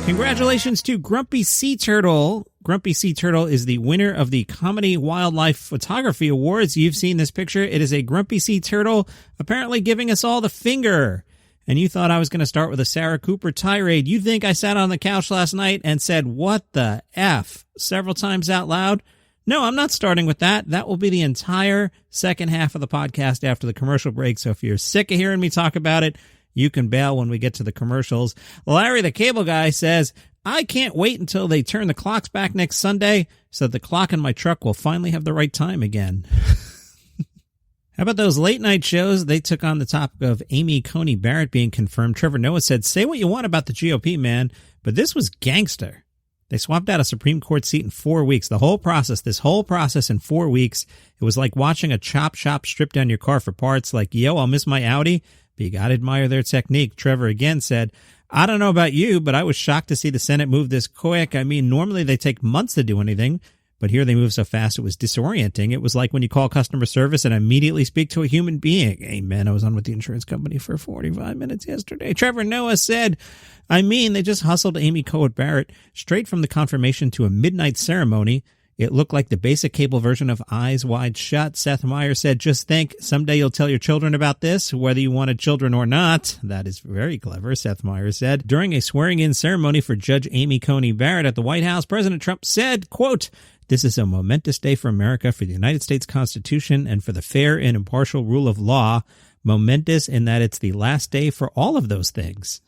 Congratulations to Grumpy Sea Turtle. Grumpy Sea Turtle is the winner of the Comedy Wildlife Photography Awards. You've seen this picture. It is a Grumpy Sea Turtle apparently giving us all the finger. And you thought I was going to start with a Sarah Cooper tirade. You think I sat on the couch last night and said, "What the F?" several times out loud? No, I'm not starting with that. That will be the entire second half of the podcast after the commercial break. So if you're sick of hearing me talk about it, you can bail when we get to the commercials. Larry the Cable Guy says, "I can't wait until they turn the clocks back next Sunday so that the clock in my truck will finally have the right time again." How about those late night shows? They took on the topic of Amy Coney Barrett being confirmed. Trevor Noah said, "Say what you want about the GOP, man, but this was gangster." They swapped out a Supreme Court seat in 4 weeks. This whole process in 4 weeks. It was like watching a chop shop strip down your car for parts. Like, yo, I'll miss my Audi. But you got to admire their technique. Trevor again said, "I don't know about you, but I was shocked to see the Senate move this quick. I mean, normally they take months to do anything, but here they move so fast it was disorienting. It was like when you call customer service and immediately speak to a human being." Amen. I was on with the insurance company for 45 minutes yesterday. Trevor Noah said, "I mean, they just hustled Amy Coney Barrett straight from the confirmation to a midnight ceremony. It looked like the basic cable version of Eyes Wide Shut." Seth Meyers said, "Just think, someday you'll tell your children about this, whether you wanted children or not." That is very clever, Seth Meyers said. During a swearing-in ceremony for Judge Amy Coney Barrett at the White House, President Trump said, quote, "This is a momentous day for America, for the United States Constitution, and for the fair and impartial rule of law. Momentous in that it's the last day for all of those things."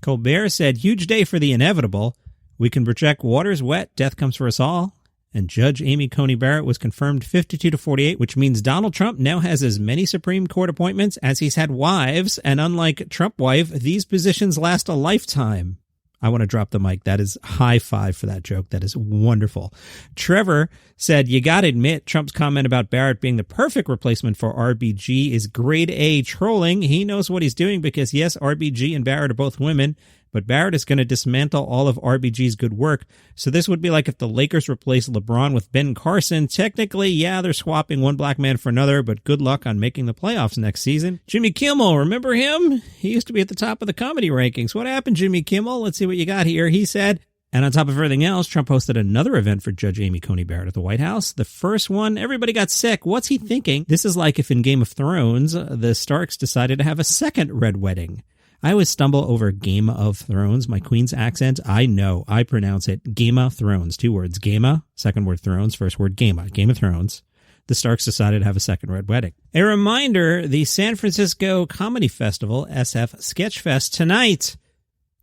Colbert said, "Huge day for the inevitable. We can project water's wet, death comes for us all." And Judge Amy Coney Barrett was confirmed 52-48, which means Donald Trump now has as many Supreme Court appointments as he's had wives. And unlike Trump wife, these positions last a lifetime. I want to drop the mic. That is high five for that joke. That is wonderful. Trevor said, "You got to admit, Trump's comment about Barrett being the perfect replacement for RBG is grade A trolling. He knows what he's doing because, yes, RBG and Barrett are both women, but Barrett is going to dismantle all of RBG's good work. So this would be like if the Lakers replaced LeBron with Ben Carson. Technically, yeah, they're swapping one black man for another, but good luck on making the playoffs next season." Jimmy Kimmel, remember him? He used to be at the top of the comedy rankings. What happened, Jimmy Kimmel? Let's see what you got here. He said, and on top of everything else, Trump hosted another event for Judge Amy Coney Barrett at the White House. The first one, everybody got sick. What's he thinking? This is like if in Game of Thrones, the Starks decided to have a second red wedding. I always stumble over Game of Thrones, my queen's accent. I know, I pronounce it Game of Thrones. 2 words, Game, second word Thrones, first word Game of Thrones. The Starks decided to have a second red wedding. A reminder, the San Francisco Comedy Festival, SF Sketchfest, tonight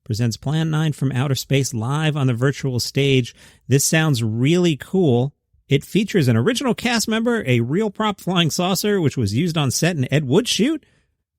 presents Plan 9 from Outer Space live on the virtual stage. This sounds really cool. It features an original cast member, a real prop flying saucer, which was used on set in Ed Wood's shoot,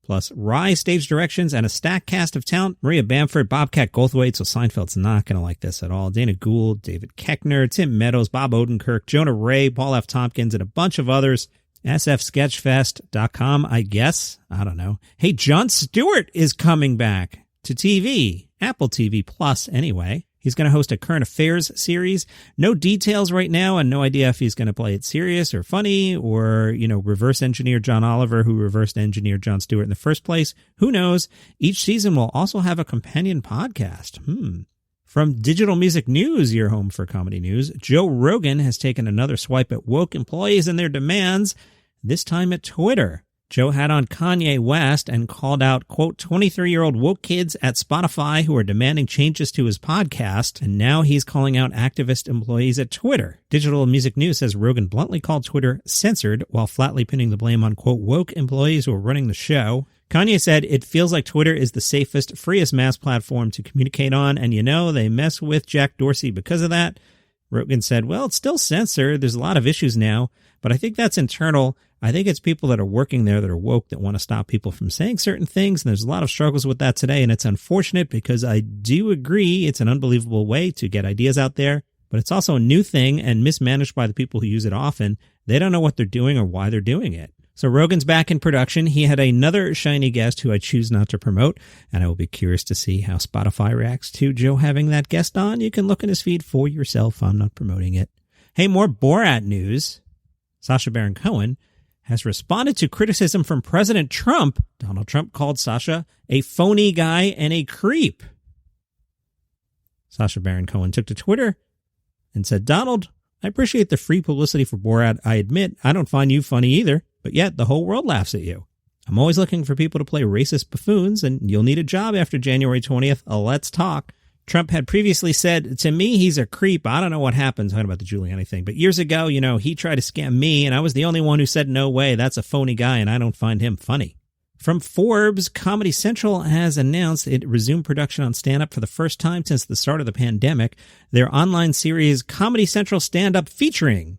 plus wry stage directions and a stacked cast of talent. Maria Bamford, Bobcat, Goldthwait, so Seinfeld's not going to like this at all. Dana Gould, David Koechner, Tim Meadows, Bob Odenkirk, Jonah Grae, Paul F. Tompkins, and a bunch of others. sfsketchfest.com, I guess. I don't know. Hey, Jon Stewart is coming back to TV. Apple TV Plus, anyway. He's going to host a current affairs series. No details right now, and no idea if he's going to play it serious or funny or, reverse engineer John Oliver, who reversed engineered Jon Stewart in the first place. Who knows? Each season will also have a companion podcast. From Digital Music News, your home for comedy news, Joe Rogan has taken another swipe at woke employees and their demands, this time at Twitter. Joe had on Kanye West and called out, quote, 23-year-old woke kids at Spotify who are demanding changes to his podcast. And now he's calling out activist employees at Twitter. Digital Music News says Rogan bluntly called Twitter censored while flatly pinning the blame on, quote, woke employees who are running the show. Kanye said, "It feels like Twitter is the safest, freest mass platform to communicate on. And, they mess with Jack Dorsey because of that." Rogan said, "Well, it's still censored. There's a lot of issues now, but I think that's internal. I think it's people that are working there that are woke that want to stop people from saying certain things. And there's a lot of struggles with that today. And it's unfortunate because I do agree it's an unbelievable way to get ideas out there, but it's also a new thing and mismanaged by the people who use it often. They don't know what they're doing or why they're doing it." So Rogan's back in production. He had another shiny guest who I choose not to promote, and I will be curious to see how Spotify reacts to Joe having that guest on. You can look in his feed for yourself. I'm not promoting it. Hey, more Borat news. Sacha Baron Cohen has responded to criticism from President Trump. Donald Trump called Sacha a phony guy and a creep. Sacha Baron Cohen took to Twitter and said, Donald, I appreciate the free publicity for Borat. I admit I don't find you funny either, but yet the whole world laughs at you. I'm always looking for people to play racist buffoons, and you'll need a job after January 20th. Let's talk. Trump had previously said, to me, he's a creep. I don't know what happened, talking about the Giuliani thing. But years ago, he tried to scam me, and I was the only one who said, no way, that's a phony guy, and I don't find him funny. From Forbes, Comedy Central has announced it resumed production on stand-up for the first time since the start of the pandemic. Their online series, Comedy Central Stand-Up Featuring,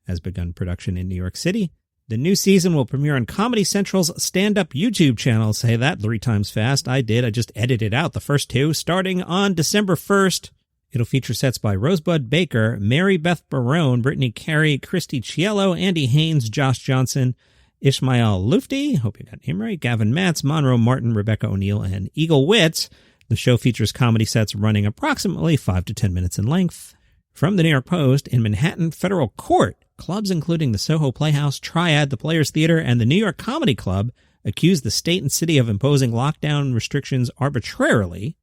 has begun production in New York City. The new season will premiere on Comedy Central's stand-up YouTube channel. Say that 3 times fast. I did. I just edited out the first 2. Starting on December 1st, it'll feature sets by Rosebud Baker, Mary Beth Barone, Brittany Carey, Christi Chiello, Andy Haynes, Josh Johnson, Ismael Loutfi, hope you got him right, Gavin Matz, Monroe Martin, Rebecca O'Neill, and Eagle Witz. The show features comedy sets running approximately 5 to 10 minutes in length. From the New York Post, in Manhattan Federal Court, clubs including the Soho Playhouse, Triad, the Players Theater, and the New York Comedy Club accused the state and city of imposing lockdown restrictions arbitrarily.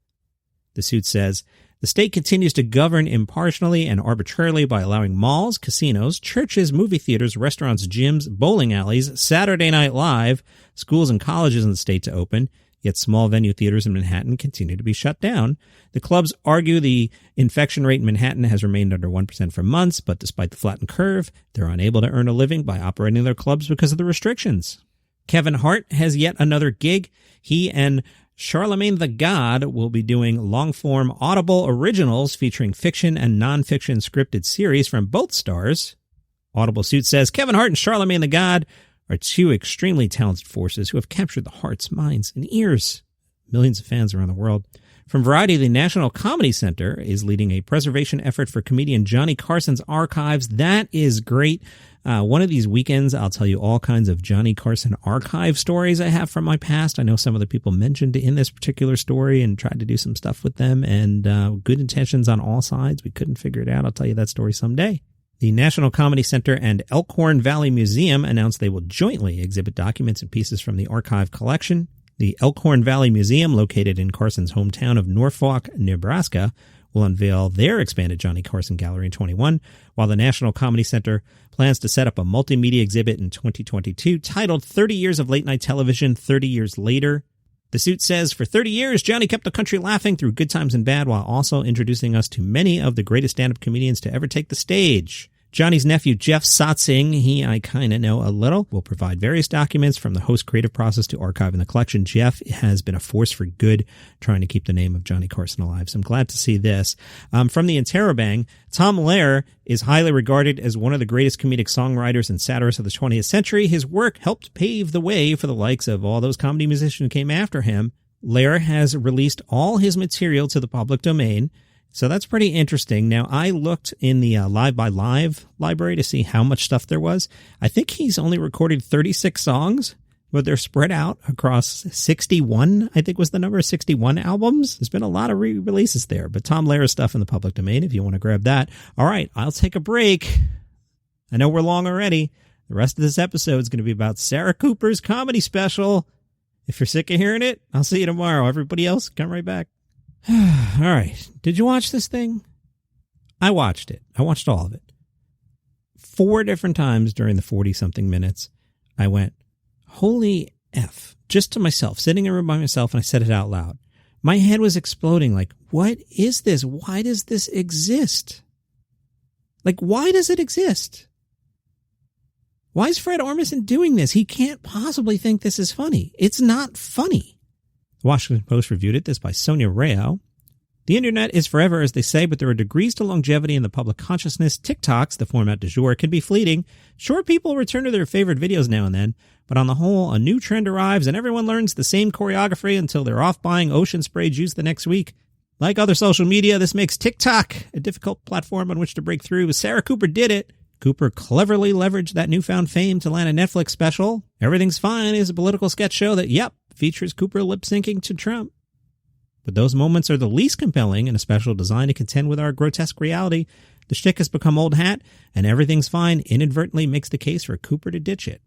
The suit says, the state continues to govern impartially and arbitrarily by allowing malls, casinos, churches, movie theaters, restaurants, gyms, bowling alleys, Saturday Night Live, schools and colleges in the state to open, yet small venue theaters in Manhattan continue to be shut down. The clubs argue the infection rate in Manhattan has remained under 1% for months, but despite the flattened curve, they're unable to earn a living by operating their clubs because of the restrictions. Kevin Hart has yet another gig. He and Charlemagne the God will be doing long-form Audible originals featuring fiction and non-fiction scripted series from both stars. Audible Suit says Kevin Hart and Charlemagne the God are 2 extremely talented forces who have captured the hearts, minds, and ears of millions of fans around the world. From Variety, the National Comedy Center is leading a preservation effort for comedian Johnny Carson's archives. That is great. One of these weekends, I'll tell you all kinds of Johnny Carson archive stories I have from my past. I know some of the people mentioned in this particular story and tried to do some stuff with them, and good intentions on all sides. We couldn't figure it out. I'll tell you that story someday. The National Comedy Center and Elkhorn Valley Museum announced they will jointly exhibit documents and pieces from the archive collection. The Elkhorn Valley Museum, located in Carson's hometown of Norfolk, Nebraska, will unveil their expanded Johnny Carson Gallery in 2021, while the National Comedy Center plans to set up a multimedia exhibit in 2022 titled 30 Years of Late Night Television, 30 Years Later. The suit says, for 30 years, Johnny kept the country laughing through good times and bad while also introducing us to many of the greatest stand-up comedians to ever take the stage. Johnny's nephew, Jeff Sotzing, I kind of know a little, will provide various documents from the host creative process to archiving the collection. Jeff has been a force for good trying to keep the name of Johnny Carson alive, so I'm glad to see this. From the Interrobang, Tom Lehrer is highly regarded as one of the greatest comedic songwriters and satirists of the 20th century. His work helped pave the way for the likes of all those comedy musicians who came after him. Lehrer has released all his material to the public domain, so that's pretty interesting. Now, I looked in the Live by Live library to see how much stuff there was. I think he's only recorded 36 songs, but they're spread out across 61, I think was the number, 61 albums. There's been a lot of re-releases there, but Tom Lehrer's stuff in the public domain if you want to grab that. All right, I'll take a break. I know we're long already. The rest of this episode is going to be about Sarah Cooper's comedy special. If you're sick of hearing it, I'll see you tomorrow. Everybody else, come right back. All right. Did you watch this thing? I watched it. I watched all of it. 4 different times during the 40-something minutes, I went, holy F, just to myself, sitting in a room by myself, and I said it out loud. My head was exploding like, what is this? Why does this exist? Like, why does it exist? Why is Fred Armisen doing this? He can't possibly think this is funny. It's not funny. The Washington Post reviewed it, this by Sonia Rao. The internet is forever, as they say, but there are degrees to longevity in the public consciousness. TikToks, the format du jour, can be fleeting. Sure, people return to their favorite videos now and then, but on the whole, a new trend arrives and everyone learns the same choreography until they're off buying ocean spray juice the next week. Like other social media, this makes TikTok a difficult platform on which to break through. Sarah Cooper did it. Cooper cleverly leveraged that newfound fame to land a Netflix special. Everything's Fine is a political sketch show that, features Cooper lip-syncing to Trump. But those moments are the least compelling in a special designed to contend with our grotesque reality. The shtick has become old hat, and Everything's Fine inadvertently makes the case for Cooper to ditch it.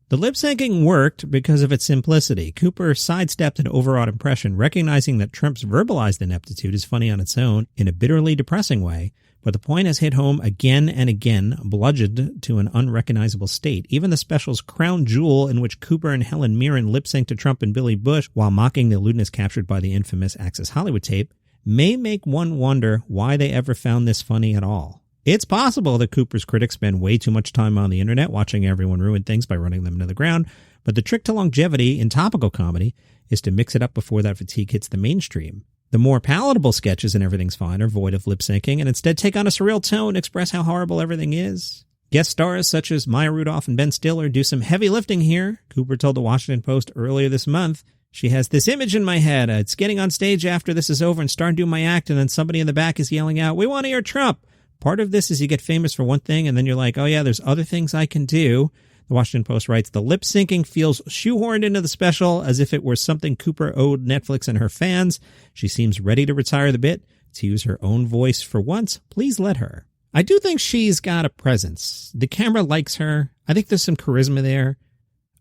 The lip-syncing worked because of its simplicity. Cooper sidestepped an overawed impression, recognizing that Trump's verbalized ineptitude is funny on its own in a bitterly depressing way, but the point has hit home again and again, bludgeoned to an unrecognizable state. Even the special's crown jewel, in which Cooper and Helen Mirren lip-synced to Trump and Billy Bush while mocking the lewdness captured by the infamous Access Hollywood tape, may make one wonder why they ever found this funny at all. It's possible that Cooper's critics spend way too much time on the internet watching everyone ruin things by running them into the ground, but the trick to longevity in topical comedy is to mix it up before that fatigue hits the mainstream. The more palatable sketches in Everything's Fine are void of lip-syncing and instead take on a surreal tone and express how horrible everything is. Guest stars such as Maya Rudolph and Ben Stiller do some heavy lifting here. Cooper told the Washington Post earlier this month, "She has this image in my head. It's getting on stage after this is over and starting to do my act, and then somebody in the back is yelling out, 'We want to hear Trump!' Part of this is you get famous for one thing, and then you're like, oh yeah, there's other things I can do." The Washington Post writes, "The lip-syncing feels shoehorned into the special as if it were something Cooper owed Netflix and her fans. She seems ready to retire the bit, to use her own voice for once. Please let her." I do think she's got a presence. The camera likes her. I think there's some charisma there.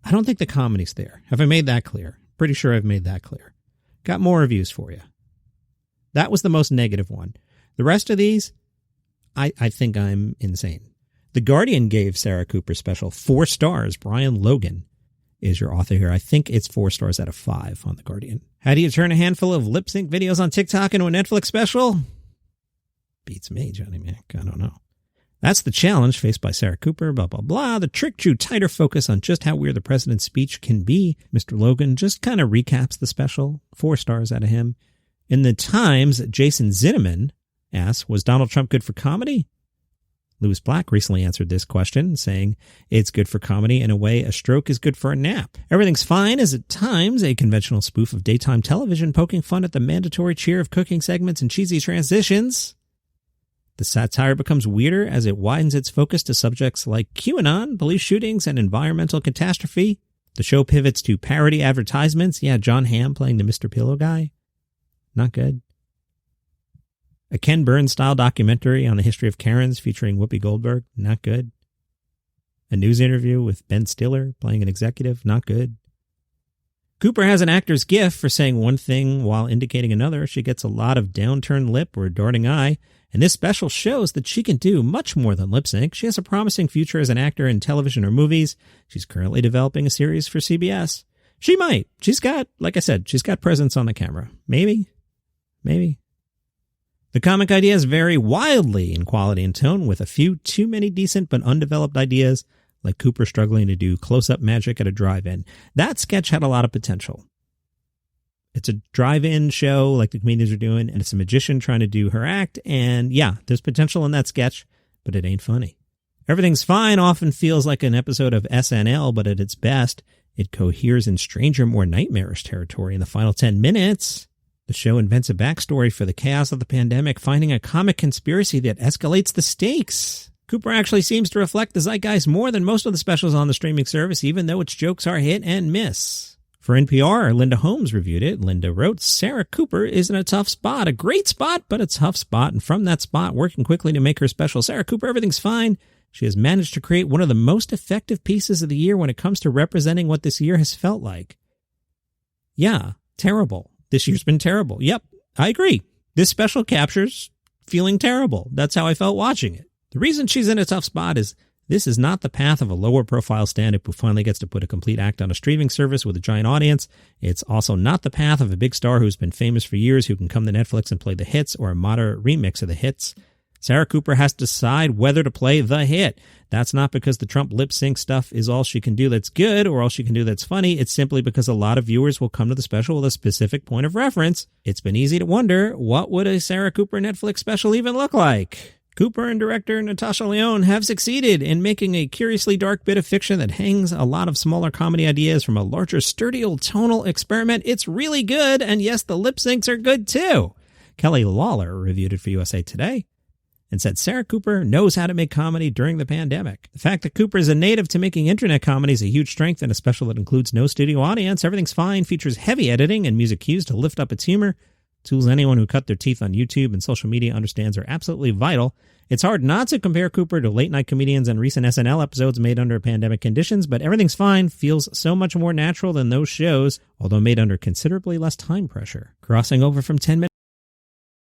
I don't think the comedy's there. Have I made that clear? Pretty sure I've made that clear. Got more reviews for you. That was the most negative one. The rest of these, I think I'm insane. The Guardian gave Sarah Cooper's special 4 stars. Brian Logan is your author here. I think it's 4 stars out of 5 on The Guardian. How do you turn a handful of lip-sync videos on TikTok into a Netflix special? Beats me, Johnny Mac. I don't know. That's the challenge faced by Sarah Cooper, blah, blah, blah. The trick drew tighter focus on just how weird the president's speech can be. Mr. Logan just kind of recaps the special. 4 stars out of him. In the Times, Jason Zinnemann asks, was Donald Trump good for comedy? Lewis Black recently answered this question, saying, it's good for comedy in a way a stroke is good for a nap. Everything's Fine is at times a conventional spoof of daytime television, poking fun at the mandatory cheer of cooking segments and cheesy transitions. The satire becomes weirder as it widens its focus to subjects like QAnon, police shootings, and environmental catastrophe. The show pivots to parody advertisements. Yeah, John Hamm playing the Mr. Pillow guy. Not good. A Ken Burns-style documentary on the history of Karens featuring Whoopi Goldberg. Not good. A news interview with Ben Stiller playing an executive. Not good. Cooper has an actor's gift for saying one thing while indicating another. She gets a lot of downturned lip or a darting eye, and this special shows that she can do much more than lip sync. She has a promising future as an actor in television or movies. She's currently developing a series for CBS. She might. She's got, like I said, she's got presence on the camera. Maybe. The comic ideas vary wildly in quality and tone, with a few too many decent but undeveloped ideas, like Cooper struggling to do close-up magic at a drive-in. That sketch had a lot of potential. It's a drive-in show like the comedians are doing, and it's a magician trying to do her act, and yeah, there's potential in that sketch, but it ain't funny. Everything's Fine often feels like an episode of SNL, but at its best, it coheres in stranger, more nightmarish territory in the final 10 minutes. The show invents a backstory for the chaos of the pandemic, finding a comic conspiracy that escalates the stakes. Cooper actually seems to reflect the zeitgeist more than most of the specials on the streaming service, even though its jokes are hit and miss. For NPR, Linda Holmes reviewed it. Linda wrote, Sarah Cooper is in a tough spot, a great spot, but a tough spot. And from that spot, working quickly to make her special, Sarah Cooper, Everything's Fine, she has managed to create one of the most effective pieces of the year when it comes to representing what this year has felt like. Yeah, terrible. This year's been terrible. Yep, I agree. This special captures feeling terrible. That's how I felt watching it. The reason she's in a tough spot is this is not the path of a lower-profile stand-up who finally gets to put a complete act on a streaming service with a giant audience. It's also not the path of a big star who's been famous for years who can come to Netflix and play the hits or a moderate remix of the hits. Sarah Cooper has to decide whether to play the hit. That's not because the Trump lip-sync stuff is all she can do that's good or all she can do that's funny. It's simply because a lot of viewers will come to the special with a specific point of reference. It's been easy to wonder, what would a Sarah Cooper Netflix special even look like? Cooper and director Natasha Lyonne have succeeded in making a curiously dark bit of fiction that hangs a lot of smaller comedy ideas from a larger, sturdy tonal experiment. It's really good, and yes, the lip syncs are good too. Kelly Lawler reviewed it for USA Today and said Sarah Cooper knows how to make comedy during the pandemic. The fact that Cooper is a native to making internet comedy is a huge strength in a special that includes no studio audience. Everything's Fine features heavy editing and music cues to lift up its humor. tools anyone who cut their teeth on YouTube and social media understands are absolutely vital. It's hard not to compare Cooper to late-night comedians and recent SNL episodes made under pandemic conditions, but Everything's Fine feels so much more natural than those shows, although made under considerably less time pressure. Crossing over from 10 minutes